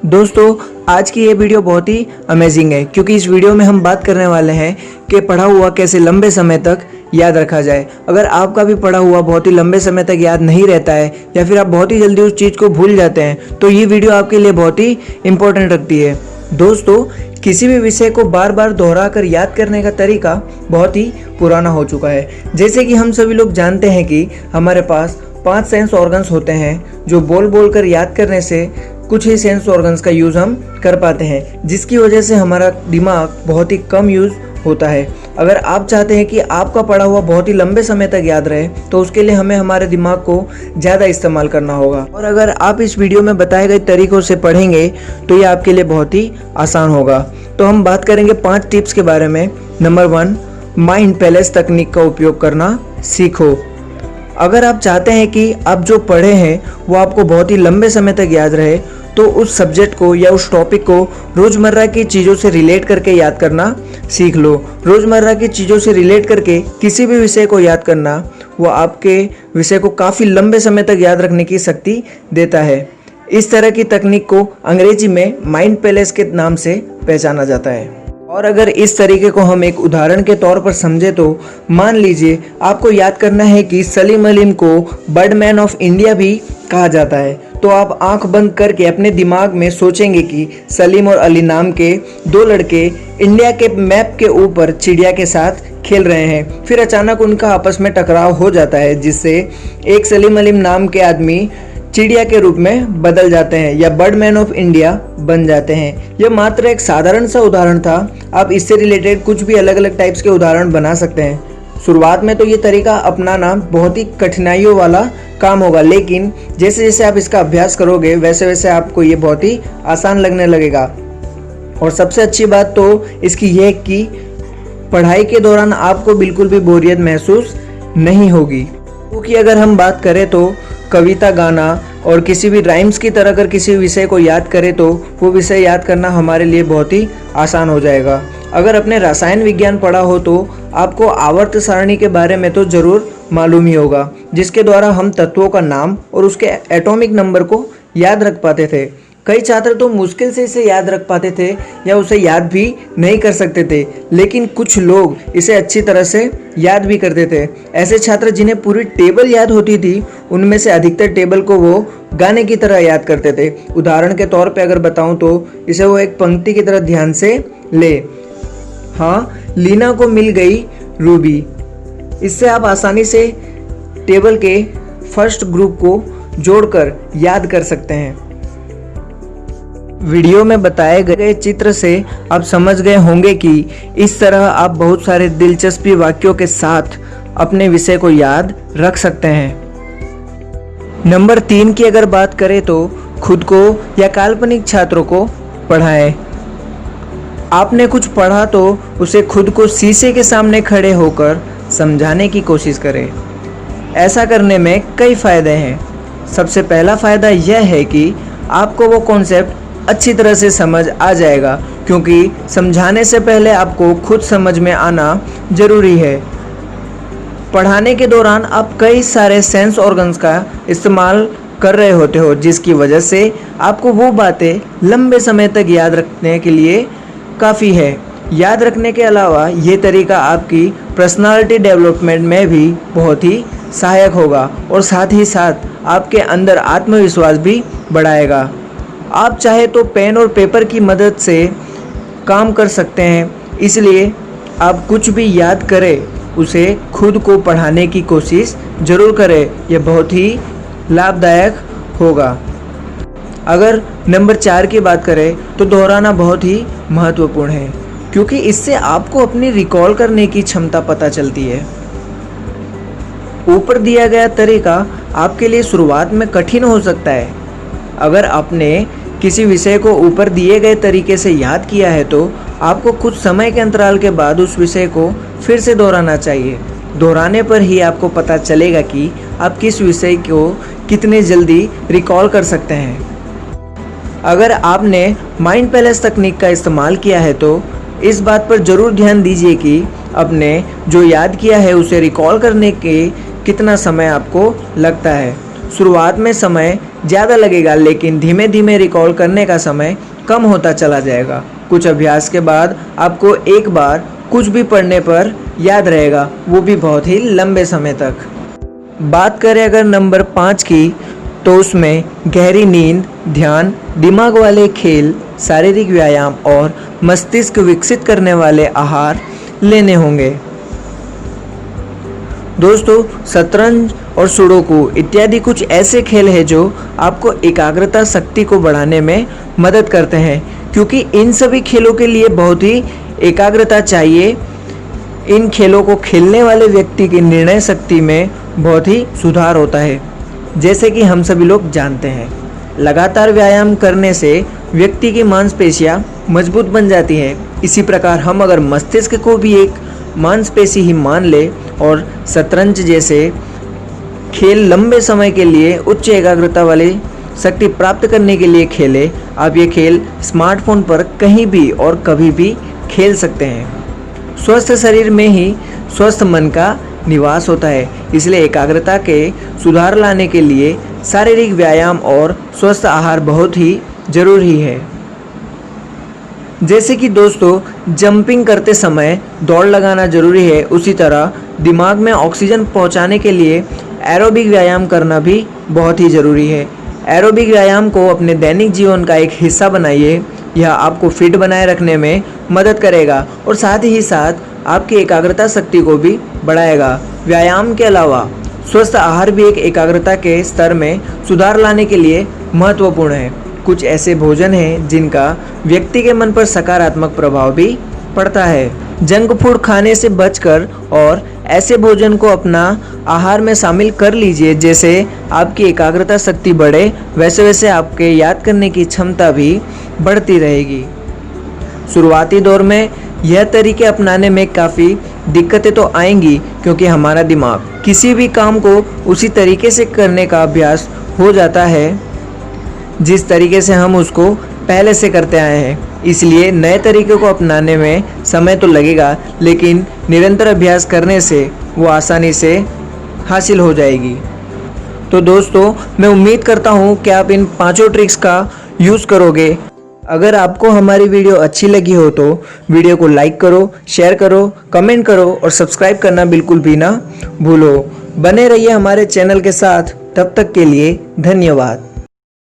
दोस्तों, आज की ये वीडियो बहुत ही अमेजिंग है क्योंकि इस वीडियो में हम बात करने वाले हैं कि पढ़ा हुआ कैसे लंबे समय तक याद रखा जाए। अगर आपका भी पढ़ा हुआ बहुत ही लंबे समय तक याद नहीं रहता है या फिर आप बहुत ही जल्दी उस चीज़ को भूल जाते हैं तो ये वीडियो आपके लिए बहुत ही इम्पोर्टेंट रखती है। दोस्तों, किसी भी विषय को बार बार दोहरा कर याद करने का तरीका बहुत ही पुराना हो चुका है। जैसे कि हम सभी लोग जानते हैं कि हमारे पास 5 सेंस ऑर्गन्स होते हैं जो बोल बोल कर याद करने से कुछ ही सेंस ऑर्गन्स का यूज़ हम कर पाते हैं, जिसकी वजह से हमारा दिमाग बहुत ही कम यूज़ होता है। अगर आप चाहते हैं कि आपका पढ़ा हुआ बहुत ही लंबे समय तक याद रहे तो उसके लिए हमें हमारे दिमाग को ज़्यादा इस्तेमाल करना होगा। और अगर आप इस वीडियो में बताए गए तरीकों से पढ़ेंगे तो ये आपके लिए बहुत ही आसान होगा। तो हम बात करेंगे 5 टिप्स के बारे में। नंबर 1, माइंड पैलेस तकनीक का उपयोग करना सीखो। अगर आप चाहते हैं कि आप जो पढ़े हैं वो आपको बहुत ही लंबे समय तक याद रहे तो उस सब्जेक्ट को या उस टॉपिक को रोज़मर्रा की चीज़ों से रिलेट करके याद करना सीख लो। रोज़मर्रा की चीज़ों से रिलेट करके किसी भी विषय को याद करना वो आपके विषय को काफ़ी लंबे समय तक याद रखने की शक्ति देता है। इस तरह की तकनीक को अंग्रेजी में माइंड पैलेस के नाम से पहचाना जाता है। और अगर इस तरीके को हम एक उदाहरण के तौर पर समझे तो मान लीजिए आपको याद करना है कि सलीम अली को बर्डमैन ऑफ इंडिया भी कहा जाता है, तो आप आंख बंद करके अपने दिमाग में सोचेंगे कि सलीम और अली नाम के 2 लड़के इंडिया के मैप के ऊपर चिड़िया के साथ खेल रहे हैं। फिर अचानक उनका आपस में टकराव हो जाता है जिससे एक सलीम अली नाम के आदमी चिड़िया के रूप में बदल जाते हैं या बर्डमैन ऑफ इंडिया बन जाते हैं। यह मात्र एक साधारण सा उदाहरण था। आप इससे रिलेटेड कुछ भी अलग अलग टाइप्स के उदाहरण बना सकते हैं। शुरुआत में तो ये तरीका अपनाना बहुत ही कठिनाइयों वाला काम होगा, लेकिन जैसे जैसे आप इसका अभ्यास करोगे वैसे वैसे आपको ये बहुत ही आसान लगने लगेगा। और सबसे अच्छी बात तो इसकी यह कि पढ़ाई के दौरान आपको बिल्कुल भी बोरियत महसूस नहीं होगी। क्योंकि अगर हम बात करें तो कविता, गाना और किसी भी राइम्स की तरह अगर किसी विषय को याद करें तो वो विषय याद करना हमारे लिए बहुत ही आसान हो जाएगा। अगर अपने रसायन विज्ञान पढ़ा हो तो आपको आवर्त सारणी के बारे में तो ज़रूर मालूम ही होगा, जिसके द्वारा हम तत्वों का नाम और उसके एटॉमिक नंबर को याद रख पाते थे। कई छात्र तो मुश्किल से इसे याद रख पाते थे या उसे याद भी नहीं कर सकते थे, लेकिन कुछ लोग इसे अच्छी तरह से याद भी करते थे। ऐसे छात्र जिन्हें पूरी टेबल याद होती थी उनमें से अधिकतर टेबल को वो गाने की तरह याद करते थे। उदाहरण के तौर पे अगर बताऊं तो इसे वो एक पंक्ति की तरह ध्यान से ले। हाँ, लीना को मिल गई रूबी। इससे आप आसानी से टेबल के फर्स्ट ग्रुप को जोड़कर याद कर सकते हैं। वीडियो में बताए गए चित्र से आप समझ गए होंगे कि इस तरह आप बहुत सारे दिलचस्पी वाक्यों के साथ अपने विषय को याद रख सकते हैं। नंबर 3 की अगर बात करें तो खुद को या काल्पनिक छात्रों को पढ़ाएं। आपने कुछ पढ़ा तो उसे खुद को शीशे के सामने खड़े होकर समझाने की कोशिश करें। ऐसा करने में कई फ़ायदे हैं। सबसे पहला फ़ायदा यह है कि आपको वो कॉन्सेप्ट अच्छी तरह से समझ आ जाएगा, क्योंकि समझाने से पहले आपको खुद समझ में आना ज़रूरी है। पढ़ाने के दौरान आप कई सारे सेंस ऑर्गन्स का इस्तेमाल कर रहे होते हो, जिसकी वजह से आपको वो बातें लंबे समय तक याद रखने के लिए काफ़ी है। याद रखने के अलावा ये तरीका आपकी पर्सनालिटी डेवलपमेंट में भी बहुत ही सहायक होगा और साथ ही साथ आपके अंदर आत्मविश्वास भी बढ़ाएगा। आप चाहे तो पेन और पेपर की मदद से काम कर सकते हैं, इसलिए आप कुछ भी याद करें उसे खुद को पढ़ाने की कोशिश ज़रूर करें। यह बहुत ही लाभदायक होगा। अगर नंबर 4 की बात करें तो दोहराना बहुत ही महत्वपूर्ण है, क्योंकि इससे आपको अपनी रिकॉल करने की क्षमता पता चलती है। ऊपर दिया गया तरीका आपके लिए शुरुआत में कठिन हो सकता है। अगर आपने किसी विषय को ऊपर दिए गए तरीके से याद किया है तो आपको कुछ समय के अंतराल के बाद उस विषय को फिर से दोहराना चाहिए। दोहराने पर ही आपको पता चलेगा कि आप किस विषय को कितने जल्दी रिकॉल कर सकते हैं। अगर आपने माइंड पैलेस तकनीक का इस्तेमाल किया है तो इस बात पर ज़रूर ध्यान दीजिए कि आपने जो याद किया है उसे रिकॉल करने के कितना समय आपको लगता है। शुरुआत में समय ज़्यादा लगेगा, लेकिन धीमे धीमे रिकॉल करने का समय कम होता चला जाएगा। कुछ अभ्यास के बाद आपको एक बार कुछ भी पढ़ने पर याद रहेगा, वो भी बहुत ही लंबे समय तक। बात करें अगर नंबर 5 की, तो उसमें गहरी नींद, ध्यान, दिमाग वाले खेल, शारीरिक व्यायाम और मस्तिष्क विकसित करने वाले आहार लेने होंगे। दोस्तों, शतरंज और सुडोकू इत्यादि कुछ ऐसे खेल हैं जो आपको एकाग्रता शक्ति को बढ़ाने में मदद करते हैं, क्योंकि इन सभी खेलों के लिए बहुत ही एकाग्रता चाहिए। इन खेलों को खेलने वाले व्यक्ति की निर्णय शक्ति में बहुत ही सुधार होता है। जैसे कि हम सभी लोग जानते हैं, लगातार व्यायाम करने से व्यक्ति की मांसपेशियां मजबूत बन जाती हैं। इसी प्रकार हम अगर मस्तिष्क को भी एक मांसपेशी ही मान ले और शतरंज जैसे खेल लंबे समय के लिए उच्च एकाग्रता वाली शक्ति प्राप्त करने के लिए खेले, आप ये खेल स्मार्टफोन पर कहीं भी और कभी भी खेल सकते हैं। स्वस्थ शरीर में ही स्वस्थ मन का निवास होता है, इसलिए एकाग्रता के सुधार लाने के लिए शारीरिक व्यायाम और स्वस्थ आहार बहुत ही जरूरी है। जैसे कि दोस्तों, जंपिंग करते समय दौड़ लगाना जरूरी है, उसी तरह दिमाग में ऑक्सीजन पहुंचाने के लिए एरोबिक व्यायाम करना भी बहुत ही ज़रूरी है। एरोबिक व्यायाम को अपने दैनिक जीवन का एक हिस्सा बनाइए। यह आपको फिट बनाए रखने में मदद करेगा और साथ ही साथ आपकी एकाग्रता शक्ति को भी बढ़ाएगा। व्यायाम के अलावा स्वस्थ आहार भी एक एकाग्रता के स्तर में सुधार लाने के लिए महत्वपूर्ण है। कुछ ऐसे भोजन हैं जिनका व्यक्ति के मन पर सकारात्मक प्रभाव भी पड़ता है। जंक फूड खाने से बचकर और ऐसे भोजन को अपना आहार में शामिल कर लीजिए जैसे आपकी एकाग्रता शक्ति बढ़े, वैसे वैसे आपके याद करने की क्षमता भी बढ़ती रहेगी। शुरुआती दौर में यह तरीके अपनाने में काफ़ी दिक्कतें तो आएंगी, क्योंकि हमारा दिमाग किसी भी काम को उसी तरीके से करने का अभ्यास हो जाता है जिस तरीके से हम उसको पहले से करते आए हैं। इसलिए नए तरीके को अपनाने में समय तो लगेगा, लेकिन निरंतर अभ्यास करने से वो आसानी से हासिल हो जाएगी। तो दोस्तों, मैं उम्मीद करता हूँ कि आप इन 5 ट्रिक्स का यूज़ करोगे। अगर आपको हमारी वीडियो अच्छी लगी हो तो वीडियो को लाइक करो, शेयर करो, कमेंट करो और सब्सक्राइब करना बिल्कुल भी ना भूलो। बने रहिए हमारे चैनल के साथ। तब तक के लिए धन्यवाद।